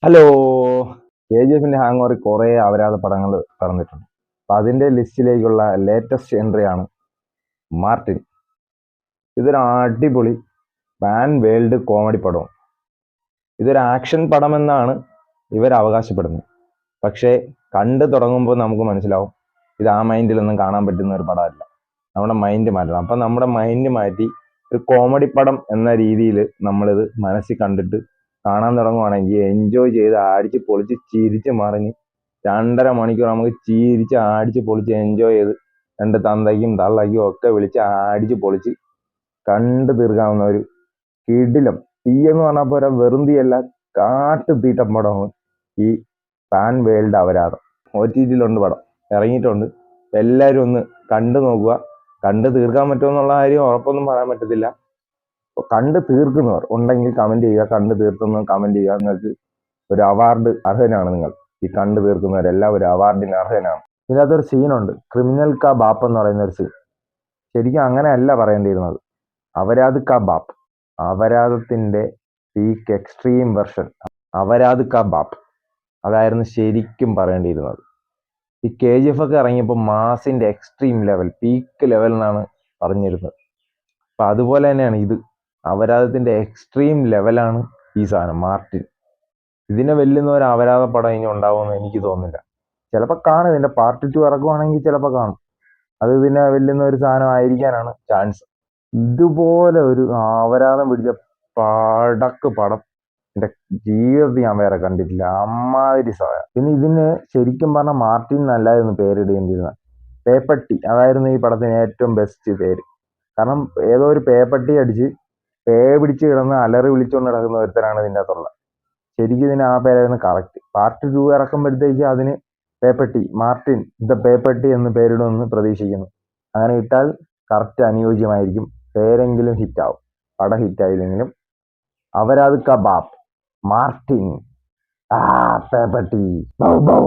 Hello. KGF hang ഓവറിൽ കുറേ അപരാധ പടങ്ങൾ പറഞ്ഞിട്ടുണ്ട്. അപ്പൊ അതിന്റെ ലിസ്റ്റിലേക്കുള്ള ലേറ്റസ്റ്റ് എൻട്രിയാണ് മാർട്ടിൻ. ഇതൊരു അടിപൊളി പാൻ വേൾഡ് കോമഡി പടവും. ഇതൊരു ആക്ഷൻ പടമെന്നാണ് ഇവർ അവകാശപ്പെടുന്നത്. പക്ഷേ കണ്ടു തുടങ്ങുമ്പോൾ നമുക്ക് മനസ്സിലാവും ഇത് ആ മൈൻഡിലൊന്നും കാണാൻ പറ്റുന്ന ഒരു പടമല്ല. നമ്മുടെ മൈൻഡ് മാറ്റണം. അപ്പം നമ്മുടെ മൈൻഡ് മാറ്റി ഒരു കോമഡി പടം എന്ന രീതിയിൽ നമ്മളിത് മനസ്സിൽ കണ്ടിട്ട് കാണാൻ തുടങ്ങുവാണെങ്കിൽ എൻജോയ് ചെയ്ത് അടിച്ച് പൊളിച്ച് ചിരിച്ച് മറിഞ്ഞ് 2.5 മണിക്കൂർ നമുക്ക് ചിരിച്ച് അടിച്ച് പൊളിച്ച് എൻജോയ് ചെയ്ത് രണ്ട് തന്തയ്ക്കും തള്ളയ്ക്കും ഒക്കെ വിളിച്ച് അടിച്ച് പൊളിച്ച് കണ്ടു തീർക്കാവുന്ന ഒരു കിടിലം തീയെന്ന് പറഞ്ഞാൽ പോരാ, വെറും തീയല്ല, കാട്ടു തീട്ടം പടമാണ് ഈ പാൻ വേൾഡ് അപരാധം. OTT-യിലുണ്ട് പടം, ഇറങ്ങിയിട്ടുണ്ട്. എല്ലാവരും ഒന്ന് കണ്ടു നോക്കുക. കണ്ടു തീർക്കാൻ പറ്റുമെന്നുള്ള കാര്യം ഉറപ്പൊന്നും പറയാൻ പറ്റത്തില്ല. കണ്ട് തീർക്കുന്നവർ ഉണ്ടെങ്കിൽ കമന്റ് ചെയ്യുക. കണ്ട് തീർത്തെന്ന് കമന്റ് ചെയ്യുക. നിങ്ങൾക്ക് ഒരു അവാർഡ് അർഹനാണ്. നിങ്ങൾ ഈ കണ്ടു തീർക്കുന്നവരെല്ലാം ഒരു അവാർഡിന് അർഹനാണ്. ഇതിനകത്തൊരു സീനുണ്ട്, ക്രിമിനൽ കാ ബാപ്പ് എന്ന് പറയുന്ന ഒരു സീൻ. ശരിക്കും അങ്ങനെയല്ല പറയേണ്ടിയിരുന്നത്, അപരാധ് കാ ബാപ്പ്. അപരാധത്തിന്റെ പീക്ക് എക്സ്ട്രീം വെർഷൻ അപരാധ് കാ ബാപ്പ്, അതായിരുന്നു ശരിക്കും പറയേണ്ടിയിരുന്നത്. ഈ KGF ഒക്കെ ഇറങ്ങിയപ്പോൾ മാസിന്റെ എക്സ്ട്രീം ലെവൽ, പീക്ക് ലെവൽ എന്നാണ് പറഞ്ഞിരുന്നത്. അപ്പൊ അതുപോലെ തന്നെയാണ് ഇത്. അപരാധത്തിന്റെ എക്സ്ട്രീം ലെവലാണ് ഈ സാധനം മാർട്ടിൻ. ഇതിനെ വെല്ലുന്ന ഒരു അപരാധ പടം ഇനി ഉണ്ടാവുമെന്ന് എനിക്ക് തോന്നുന്നില്ല. ചിലപ്പോൾ കാണും, ഇതിന്റെ പാർട്ട് 2 ഇറക്കുവാണെങ്കിൽ ചിലപ്പോൾ കാണും. അത് ഇതിനെ വെല്ലുന്ന ഒരു സാധനം ആയിരിക്കാനാണ് ചാൻസ്. ഇതുപോലെ ഒരു അപരാധം പിടിച്ച പടക്ക് പടം എന്റെ ജീവിതത്തിൽ ഞാൻ വേറെ കണ്ടിട്ടില്ല. അമ്മാതിരി സാധനം. പിന്നെ ഇതിന് ശരിക്കും പറഞ്ഞാൽ മാർട്ടിൻ എന്നല്ലായിരുന്നു പേരിടേണ്ടിയിരുന്നത്, പേപ്പട്ടി. അതായിരുന്നു ഈ പടത്തിന് ഏറ്റവും ബെസ്റ്റ് പേര്. കാരണം ഏതോ ഒരു പേപ്പട്ടി അടിച്ച് പേ പിടിച്ച് കിടന്ന് അലറി വിളിച്ചുകൊണ്ട് കിടക്കുന്ന ഒരുത്തരാണ് ഇതിൻ്റെ അകത്തുള്ളത്. ശരിക്കും ഇതിന് ആ പേരായിരുന്നു കറക്റ്റ്. പാർട്ട് 2 ഇറക്കുമ്പോഴത്തേക്ക് അതിന് പേപ്പട്ടി, മാർട്ടിൻ ദ പേപ്പട്ടി എന്ന് പേരിടുമെന്ന് പ്രതീക്ഷിക്കുന്നു. അങ്ങനെ ഇട്ടാൽ കറക്റ്റ് അനുയോജ്യമായിരിക്കും. പേരെങ്കിലും ഹിറ്റാവും. പടം ഹിറ്റായില്ലെങ്കിലും അവരാത് കബാബ് മാർട്ടിൻ, ആ പേപ്പട്ടി, ബൗ ബൗ.